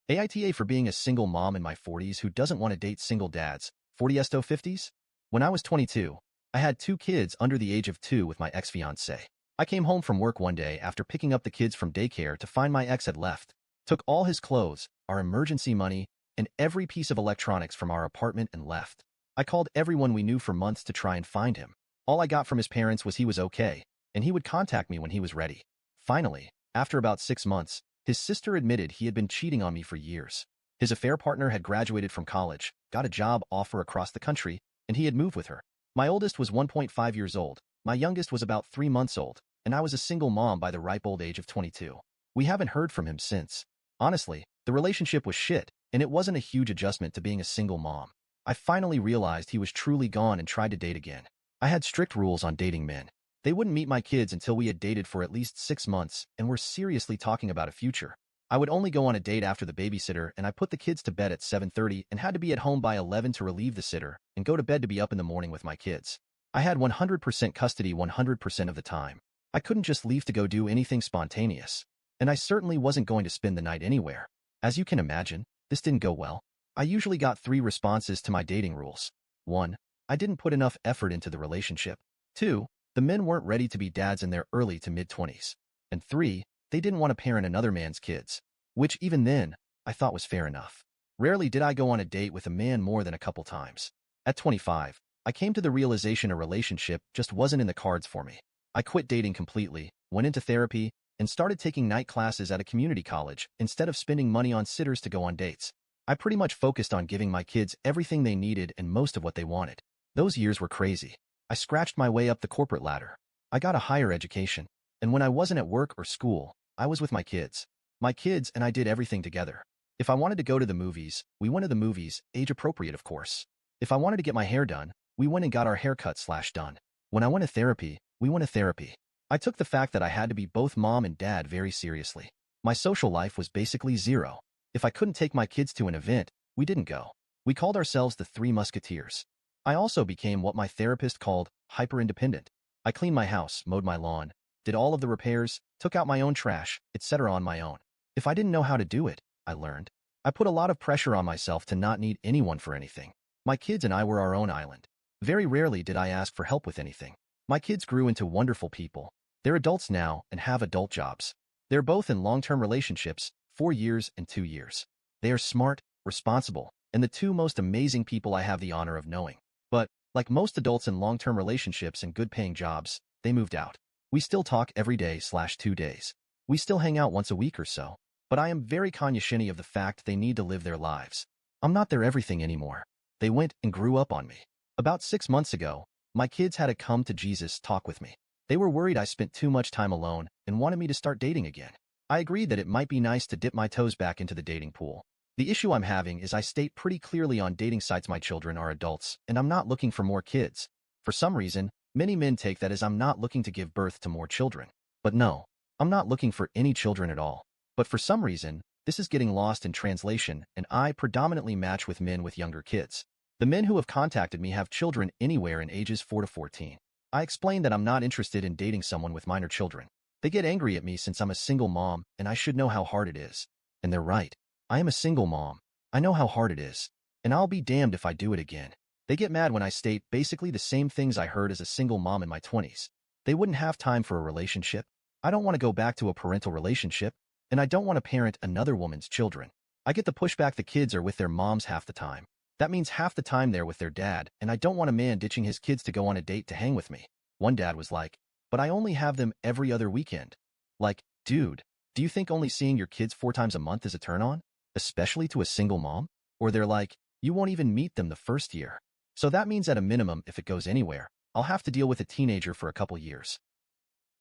AITA for being a single mom in my 40s who doesn't want to date single dads. 40s to 50s? When I was 22, I had 2 kids under the age of 2 with my ex-fiancée. I came home from work one day after picking up the kids from daycare to find my ex had left, took all his clothes, our emergency money, and every piece of electronics from our apartment and left. I called everyone we knew for months to try and find him. All I got from his parents was he was okay, and he would contact me when he was ready. Finally, after about 6 months, his sister admitted he had been cheating on me for years. His affair partner had graduated from college, got a job offer across the country, and he had moved with her. My oldest was 1.5 years old, my youngest was about 3 months old, and I was a single mom by the ripe old age of 22. We haven't heard from him since. Honestly, the relationship was shit, and it wasn't a huge adjustment to being a single mom. I finally realized he was truly gone and tried to date again. I had strict rules on dating men. They wouldn't meet my kids until we had dated for at least 6 months and were seriously talking about a future. I would only go on a date after the babysitter, and I put the kids to bed at 7:30 and had to be at home by 11 to relieve the sitter and go to bed to be up in the morning with my kids. I had 100% custody 100% of the time. I couldn't just leave to go do anything spontaneous. And I certainly wasn't going to spend the night anywhere. As you can imagine, this didn't go well. I usually got 3 responses to my dating rules. 1. I didn't put enough effort into the relationship. 2. The men weren't ready to be dads in their early to mid-20s. And 3. They didn't want to parent another man's kids. Which, even then, I thought was fair enough. Rarely did I go on a date with a man more than a couple times. At 25, I came to the realization a relationship just wasn't in the cards for me. I quit dating completely, went into therapy, and started taking night classes at a community college instead of spending money on sitters to go on dates. I pretty much focused on giving my kids everything they needed and most of what they wanted. Those years were crazy. I scratched my way up the corporate ladder. I got a higher education. And when I wasn't at work or school, I was with my kids. My kids and I did everything together. If I wanted to go to the movies, we went to the movies, age appropriate of course. If I wanted to get my hair done, we went and got our haircut/done. When I went to therapy, we went to therapy. I took the fact that I had to be both mom and dad very seriously. My social life was basically zero. If I couldn't take my kids to an event, we didn't go. We called ourselves the Three Musketeers. I also became what my therapist called hyper-independent. I cleaned my house, mowed my lawn, did all of the repairs, took out my own trash, etc. on my own. If I didn't know how to do it, I learned. I put a lot of pressure on myself to not need anyone for anything. My kids and I were our own island. Very rarely did I ask for help with anything. My kids grew into wonderful people. They're adults now and have adult jobs. They're both in long-term relationships, 4 years and 2 years. They are smart, responsible, and the 2 most amazing people I have the honor of knowing. But, like most adults in long-term relationships and good-paying jobs, they moved out. We still talk every day/2 days. We still hang out once a week or so. But I am very conscious of the fact they need to live their lives. I'm not their everything anymore. They went and grew up on me. About 6 months ago, my kids had a come-to-Jesus talk with me. They were worried I spent too much time alone and wanted me to start dating again. I agreed that it might be nice to dip my toes back into the dating pool. The issue I'm having is I state pretty clearly on dating sites my children are adults and I'm not looking for more kids. For some reason, many men take that as I'm not looking to give birth to more children. But no, I'm not looking for any children at all. But for some reason, this is getting lost in translation and I predominantly match with men with younger kids. The men who have contacted me have children anywhere in ages 4 to 14. I explain that I'm not interested in dating someone with minor children. They get angry at me since I'm a single mom and I should know how hard it is. And they're right. I am a single mom. I know how hard it is. And I'll be damned if I do it again. They get mad when I state basically the same things I heard as a single mom in my 20s. They wouldn't have time for a relationship. I don't want to go back to a parental relationship. And I don't want to parent another woman's children. I get the pushback the kids are with their moms half the time. That means half the time they're with their dad, and I don't want a man ditching his kids to go on a date to hang with me. One dad was like, but I only have them every other weekend. Like, dude, do you think only seeing your kids 4 times a month is a turn-on? Especially to a single mom? Or they're like, you won't even meet them the first year. So that means at a minimum, if it goes anywhere, I'll have to deal with a teenager for a couple years.